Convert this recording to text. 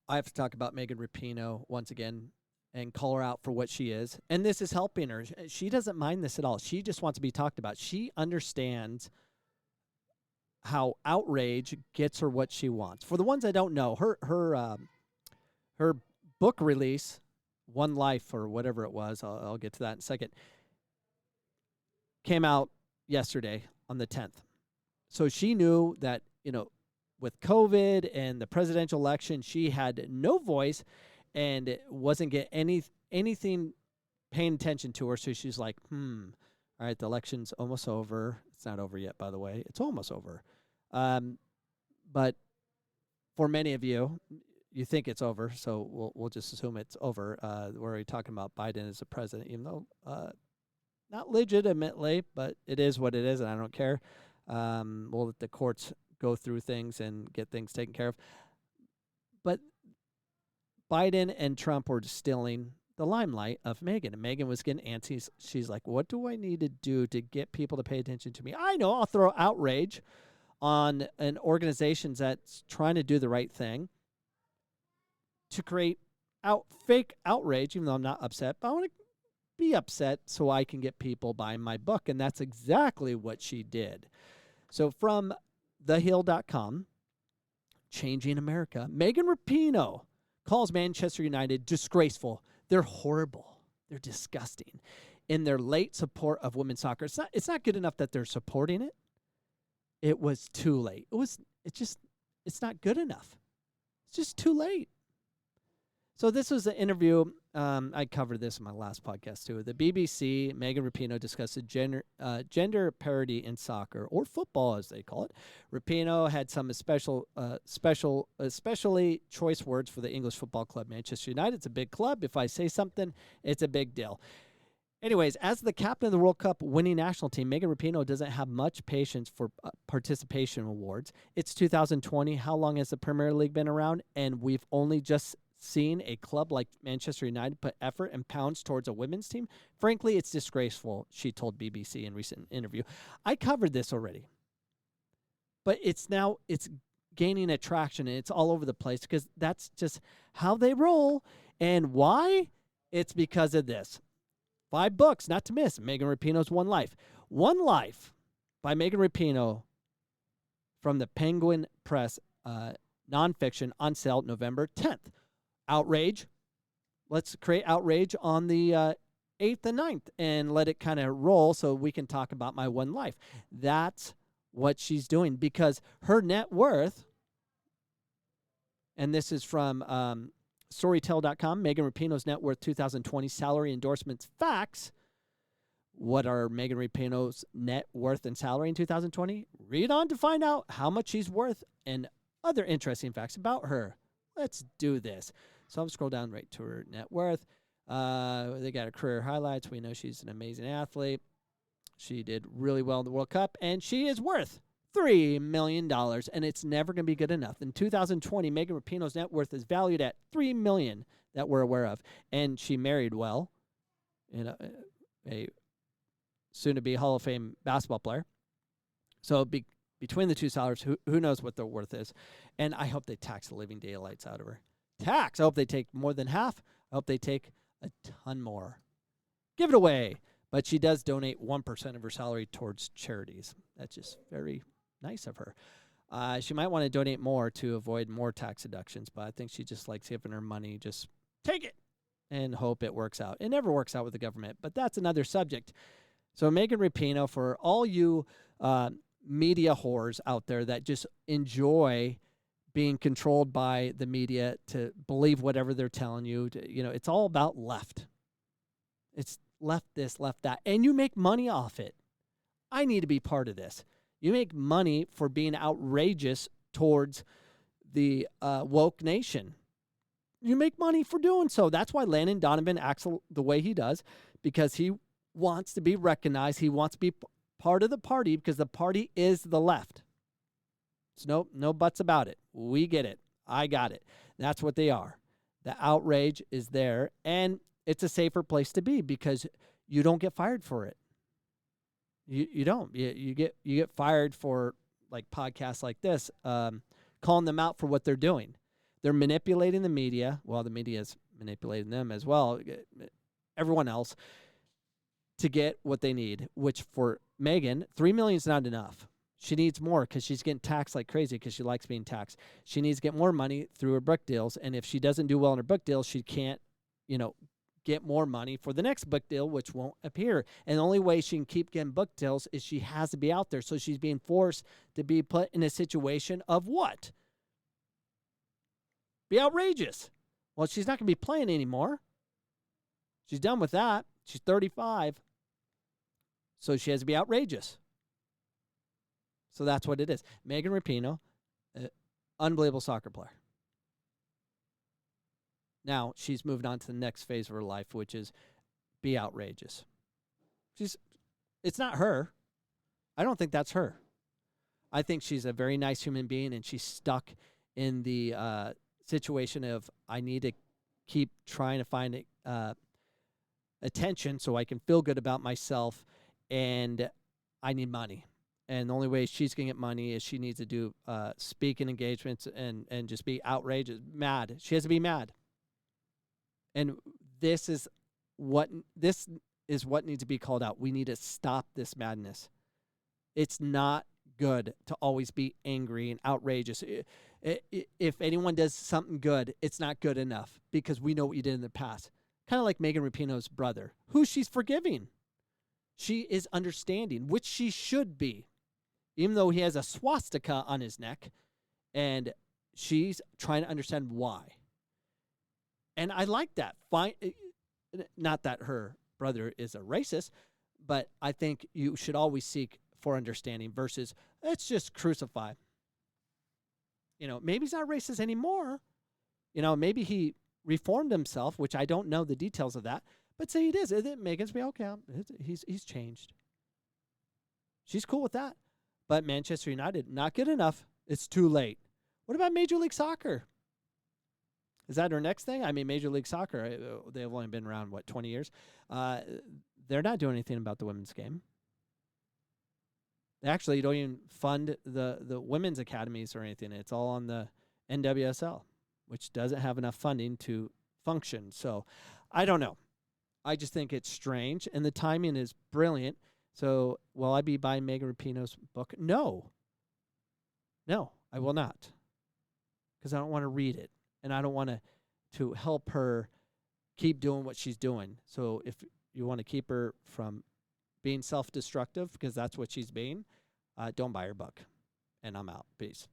I have to talk about Megan Rapinoe once again and call her out for what she is. And this is helping her. She doesn't mind this at all. She just wants to be talked about. She understands how outrage gets her what she wants. For the ones I don't know, her book release, One Life or whatever it was, I'll get to that in a second, came out yesterday on the 10th. So she knew that, with COVID and the presidential election, she had no voice and wasn't getting anything paying attention to her. So she's like, all right, the election's almost over. It's not over yet, by the way. It's almost over. But for many of you, you think it's over, so we'll just assume it's over. We're already talking about Biden as a president, even though not legitimately, but it is what it is, and I don't care. We'll let the courts go through things and get things taken care of. But Biden and Trump were stealing the limelight of Megan. And Megan was getting antsy. She's like, what do I need to do to get people to pay attention to me? I know, I'll throw outrage on an organization that's trying to do the right thing to create fake outrage, even though I'm not upset. But I want to be upset so I can get people buying my book. And that's exactly what she did. So from thehill.com, Changing America, Megan Rapinoe calls Manchester United disgraceful. They're horrible. They're disgusting in their late support of women's soccer. It's not good enough that they're supporting it. It was too late. It's not good enough. It's just too late. So this was an interview. I covered this in my last podcast too. The BBC, Megan Rapinoe discussed gender parity in soccer, or football as they call it. Rapinoe had some especially choice words for the English football club Manchester United. It's a big club. If I say something, it's a big deal. Anyways, as the captain of the World Cup winning national team, Megan Rapinoe doesn't have much patience for participation awards. It's 2020. How long has the Premier League been around? And we've only just seen a club like Manchester United put effort and pounds towards a women's team. Frankly, it's disgraceful, she told BBC in a recent interview. I covered this already. But it's gaining attraction, and it's all over the place because that's just how they roll. And why? It's because of this. 5 books, not to miss. Megan Rapinoe's One Life. One Life by Megan Rapinoe from the Penguin Press, nonfiction, on sale November 10th. Outrage. Let's create outrage on the 8th and 9th and let it kind of roll so we can talk about my one life. That's what she's doing because her net worth, and this is from Storytel.com, Megan Rapinoe's net worth 2020 salary endorsements facts. What are Megan Rapinoe's net worth and salary in 2020? Read on to find out how much she's worth and other interesting facts about her. Let's do this. So I'm scroll down right to her net worth. They got her career highlights. We know she's an amazing athlete. She did really well in the World Cup, and she is worth $3 million, and it's never going to be good enough. In 2020, Megan Rapinoe's net worth is valued at $3 million that we're aware of, and she married well, a soon-to-be Hall of Fame basketball player. So between the two salaries, who knows what their worth is, and I hope they tax the living daylights out of her. Tax. I hope they take more than half. I hope they take a ton more. Give it away. But she does donate 1% of her salary towards charities. That's just very nice of her. She might want to donate more to avoid more tax deductions, but I think she just likes giving her money. Just take it and hope it works out. It never works out with the government, but that's another subject. So Megan Rapinoe, for all you media whores out there that just enjoy being controlled by the media to believe whatever they're telling you. It's all about left. It's left this, left that. And you make money off it. I need to be part of this. You make money for being outrageous towards the woke nation. You make money for doing so. That's why Landon Donovan acts the way he does, because he wants to be recognized. He wants to be part of the party because the party is the left. So no buts about it. We get it. I got it. That's what they are. The outrage is there, and it's a safer place to be because you don't get fired for it. You don't. You get fired for like podcasts like this, calling them out for what they're doing. They're manipulating the media. Well, the media is manipulating them as well. Everyone else to get what they need, which for Meghan, $3 million is not enough. She needs more because she's getting taxed like crazy because she likes being taxed. She needs to get more money through her book deals. And if she doesn't do well in her book deals, she can't, get more money for the next book deal, which won't appear. And the only way she can keep getting book deals is she has to be out there. So she's being forced to be put in a situation of what? Be outrageous. Well, she's not going to be playing anymore. She's done with that. She's 35. So she has to be outrageous. So that's what it is. Megan Rapinoe, unbelievable soccer player. Now she's moved on to the next phase of her life, which is be outrageous. It's not her. I don't think that's her. I think she's a very nice human being, and she's stuck in the situation of I need to keep trying to find attention so I can feel good about myself, and I need money. And the only way she's going to get money is she needs to do speaking engagements and just be outrageous, mad. She has to be mad. And this is what needs to be called out. We need to stop this madness. It's not good to always be angry and outrageous. If anyone does something good, it's not good enough because we know what you did in the past. Kind of like Megan Rapinoe's brother, who she's forgiving. She is understanding, which she should be, even though he has a swastika on his neck, and she's trying to understand why. And I like that. Not that her brother is a racist, but I think you should always seek for understanding versus let's just crucify. Maybe he's not racist anymore. Maybe he reformed himself, which I don't know the details of that, but say it is. Megan's be okay. He's changed. She's cool with that. But Manchester United, not good enough. It's too late. What about Major League Soccer? Is that our next thing? I mean, Major League Soccer, they've only been around, 20 years? They're not doing anything about the women's game. They actually don't even fund the women's academies or anything. It's all on the NWSL, which doesn't have enough funding to function. So I don't know. I just think it's strange, and the timing is brilliant. So will I be buying Megan Rapinoe's book? No, I will not, because I don't want to read it. And I don't want to help her keep doing what she's doing. So if you want to keep her from being self-destructive, because that's what she's being, don't buy her book. And I'm out. Peace.